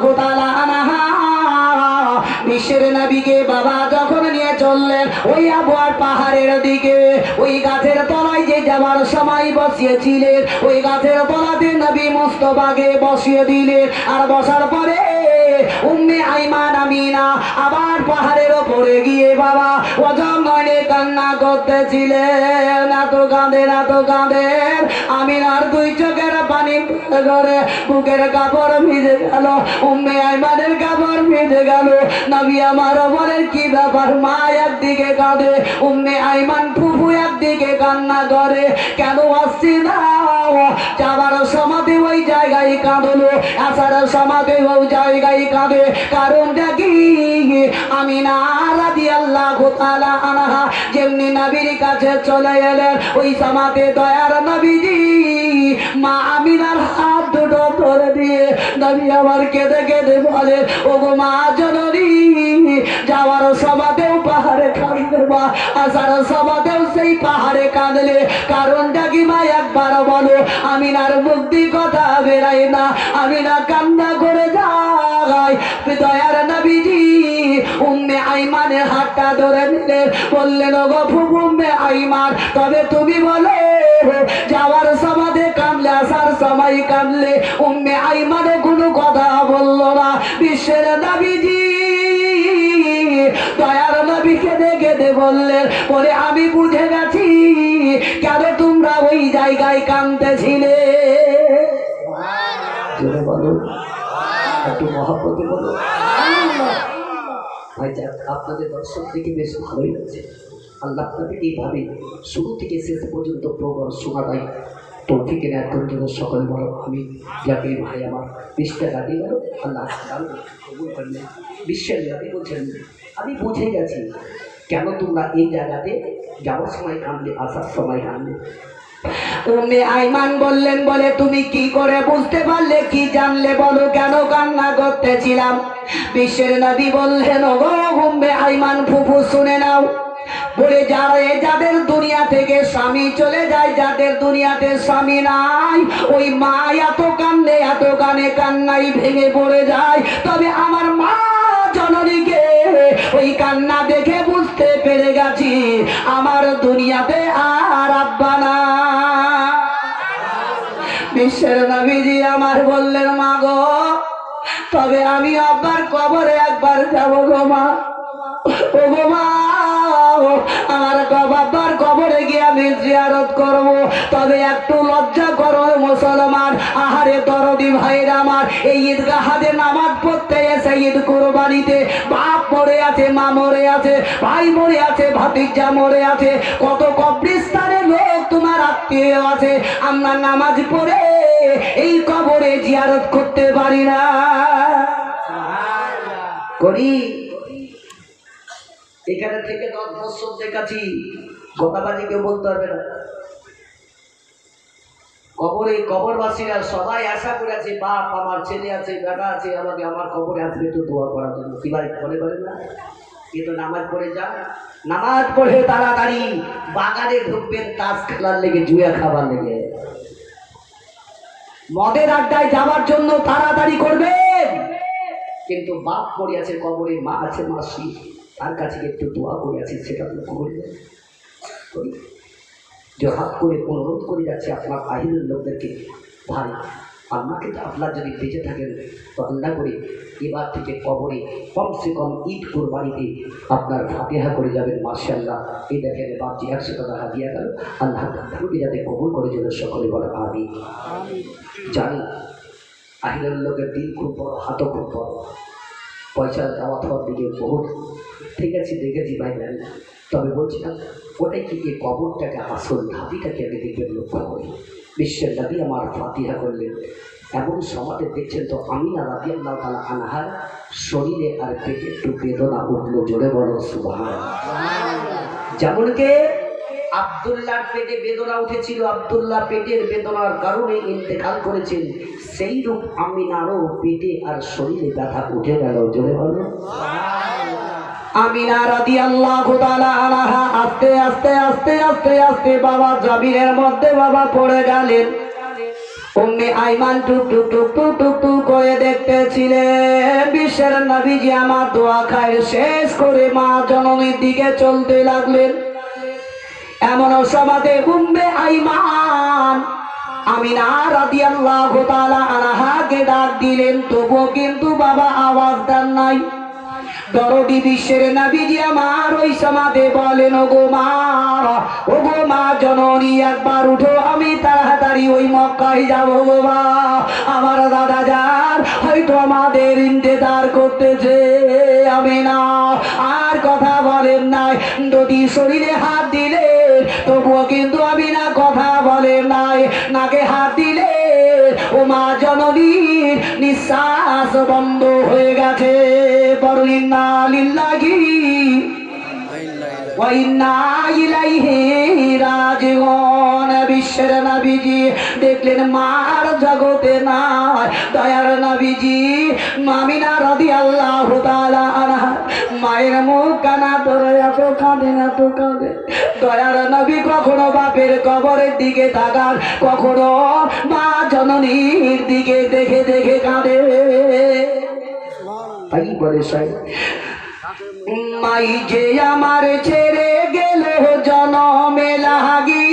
রাদিয়াল্লাহু তাআলা আনহা বিশ্বের নবীকে বাবা যখন নিয়ে চললেন ওই আবওয়ার পাহাড়ের দিকে, ওই গাছের তলায় যে যাবার সময় বসিয়েছিলেন ওই গাছের তলাতে নবী মুস্তাফাকে বসিয়ে দিলেন। আর বসার পরে উম্মে আইমান আমিনা আবার পাহাড়ের ওপরে গিয়ে বাবা ওজন নয়নে কান্না করতেছিলেন। এত কাঁদেন আমিনার দুই চোখের পানি করে বুকের কাপড় ভিজে গেল, উম্মে আইমানের কাপড় ভিজে গেল। নবী আমার বলেন কি ব্যাপার? মা একদিকে কাঁদে, উম্মে আইমান ফুফু একদিকে কান্না করে। কেন আসছি না? যাবার সমাধি ওই জায়গায় কাঁদলো, আসার সমাধি ওই জায়গায় কাঁদে। কারণটা কি? আমিনা রাদিয়াল্লাহু তাআলা আনহা যেমনি নবীর কাছে চলে এলেন ওই সমাধি দয়ার নবীজি মা আমিনার হাত দুটো ধরে দিয়ে নবী আমার কেঁদে কেঁদে বলে, ওগো মা জননী, যাওয়ার সমাধেও পাহাড়ে কাঁদলে মা, আসার সমাধেও সেই পাহাড়ে কাঁদলে। কারণটা কি মা একবার বলো? আমিনার মুক্তি কথা বেরায় না, আমিনা কান্না করে যায়। দয়ার নবীজি উম্মে আইমানের হাতটা ধরে নিলেন, বললেন ওগো ফুফু উম্মে আইমান, তবে তুমি বলো যাওয়ার সমাধে কাঁদলে আসার সময় কাঁদলে? উম্মে আইমানে কোনো কথা বলল না। বিশ্বের নবীজি দয়ার নবী কেঁদে কেঁদে বললেন, বলে আমি বুঝে গেছি কেন তোমরা ওই জায়গায় কাঁদতেছিলে। বলো একটু মহব্বতে বলো। আপনাদের দর্শক থেকে বেশ ভালোই লাগছে। আল্লাহ আপনাদের এইভাবে শুরু থেকে শেষ পর্যন্ত প্রোগ্রাম শোনাটাই তৌফিক এনায়েত করার জন্য সকলে বলো আমি। যাকে ভাই আমার পৃষ্ঠা কাটিয়ে গেল, আল্লাহ কবুল করলেন। বিশ্বের নবী বলছেন আমি বুঝে গেছি কেন তোমরা এই জায়গাতে যাওয়ার সময় কাঁদলে, আসার সময় কাঁদলে। উম্মে আইমান বললেন, বলে তুমি কি করে বুঝতে পারলে, কি জানলে বলো কেন কান্না করতেছিলাম? বিশ্বের নবী বললেন, ওগো উম্মে আইমান ফুফু শুনে নাও, বলে যাদের দুনিয়া থেকে স্বামী চলে যায়, যাদের দুনিয়াতে স্বামী নাই, ওই মা এত কান্দে, এত কানে কান্নাই ভেঙে পড়ে যায়। তবে আমার মা জননীকে ওই কান্না দেখে বুঝতে পেরে গেছি আমার দুনিয়াতে আর আব্বা না। বিশ্বের নবীজি আমার বললেন, মা গো, তবে আমি আব্বার কবরে একবার যাবো গো মা। ও গো মা, আমার বাবার কবরে গিয়ে আমি জিয়ারত করব। তবে একটু লজ্জা করো মুসলমান, আহারে দরদি ভাইরা আমার, এই ঈদগাহে নামাজ পড়তে এসে ঈদ কুরবানিতে বাপ মরে আছে, মা মরে আছে, ভাই মরে আছে, ভাতিজা মরে আছে, কত কবরস্থানে লোক তোমার আত্মীয় আছে, আমরা নামাজ পড়ে এই কবরে জিয়ারত করতে পারি না। করি এখানে থেকে 10 বছর দেখাচ্ছি, গোটাবাজি কেউ বলতে পারবে না। কবরে কবরবাসীরা সবাই আশা করে আছে, বাপ আমার ছেলে আছে, বেটা আছে, আমাকে আমার কবরে আসবে তো দোয়া করার জন্য। কি ভাই বলে বলেন না? কিন্তু নামাজ পড়ে যান, নামাজ পড়ে তাড়াতাড়ি বাগানে ঢুকবেন তাস খেলার লেগে, জুয়া খাবার লেগে, মদের আড্ডায় যাওয়ার জন্য তাড়াতাড়ি করবেন। কিন্তু বাপ পড়ে আছে কবরে, মা আছে মাসি, তার কাছে একটু দোয়া করে আছে, সেটা তো করে জোহাত করে অনুরোধ করে যাচ্ছে আপনার বাহিরের লোকদেরকে, ভাই আপনাকে তো আপনার যদি বেঁচে থাকেন তো আল্লাহ করে এবার থেকে কবরে কমসে কম ঈদ কুরবানিতে আপনার ফাতিহা করে যাবেন। মাশাআল্লাহ, এই দেখেন বাপজি 100 টাকা হাদিয়া গেল, আল্লাহ তাআলা যাতে কবুল করে জন্য সকলে বলে আমিন। জানি আহিরের লোকের দিন খুব বড়, হাতও খুব বড়, পয়সা দেওয়া থাওয়ার দিকে বহুত ঠিক আছে, দেখেছি ভাই জানি। তবে বলছিলাম ওটাই কি কবরটাকে আসল ধাপিটাকে আমি দেখবেন লক্ষ্য করি। বিশ্বের নবী আমার ফাতিহা করলেন, এমন সমাজে দেখছেন তো আমিনা রাদিয়াল্লাহু তাআলা আনহার শরীরে আর পেটে একটু বেদনা উঠলো, জোরে বলো সুবহানাল্লাহ। যেমনকে আব্দুল্লাহর পেটে বেদনা উঠেছিল, আব্দুল্লাহ পেটের বেদনার কারণে ইন্তেকাল করেছেন, সেই রূপ আমিনারও পেটে আর শরীরে ব্যথা উঠে গেল, জোরে বলো আমিনা রাদিয়াল্লাহু তাআলা আনহা আস্তে আস্তে আস্তে আস্তে আস্তে বাবা জমিনের মধ্যে বাবা পড়ে গেলেন। উম্মে আইমান টুক টুক টুক টুক টুক টুক করে দেখতেছিলেন বিশ্বের নবীজি আমার দোয়া খায় শেষ করে মা জননীর দিকে চলতে লাগলেন। এমন সমাজে উম্মে আইমান আমিনা রাদিয়াল্লাহু তাআলা আনহাকে ডাক দিলেন, তবুও কিন্তু বাবা আওয়াজ দেন নাই। দরদি বিশ্বের নবীজি আমার ওই সমাজে বলেন, ও গো মা জননী একবার উঠো, আমি তাড়াতাড়ি ওই মক্কায় যাবো গো মা। আমার দাদা যান হয়তো আমাদের ইন্তেজার করতেছে। আমি না আর কথা বলেন নাই, যদি শরীরে হাত দিলে তবুও কিন্তু আমি না কথা বলেন নাই। নাকে হাত দিলে ও মা জননীর নিঃশ্বাস বন্ধ হয়ে গেছে। বলুন ইন্না লিল্লাহি ওয়া ইন্না ইলাইহি রাজিউন। বিশ্বের নবীজি দেখলেন মার জগতে নাই, দয়ার নবীজি আমিনা রাদিয়াল্লাহু তাআলা আনহা মায়ের মুখ কানা ধরে এত কাঁদেন এত কাঁদে। দয়ার নবী কখনো বাপের কবরের দিকে তাকান, কখনো মা জননীর দিকে দেখে দেখে কাঁদে। তাই বলে মাই যে আমার ছেড়ে গেল জনমে লাগি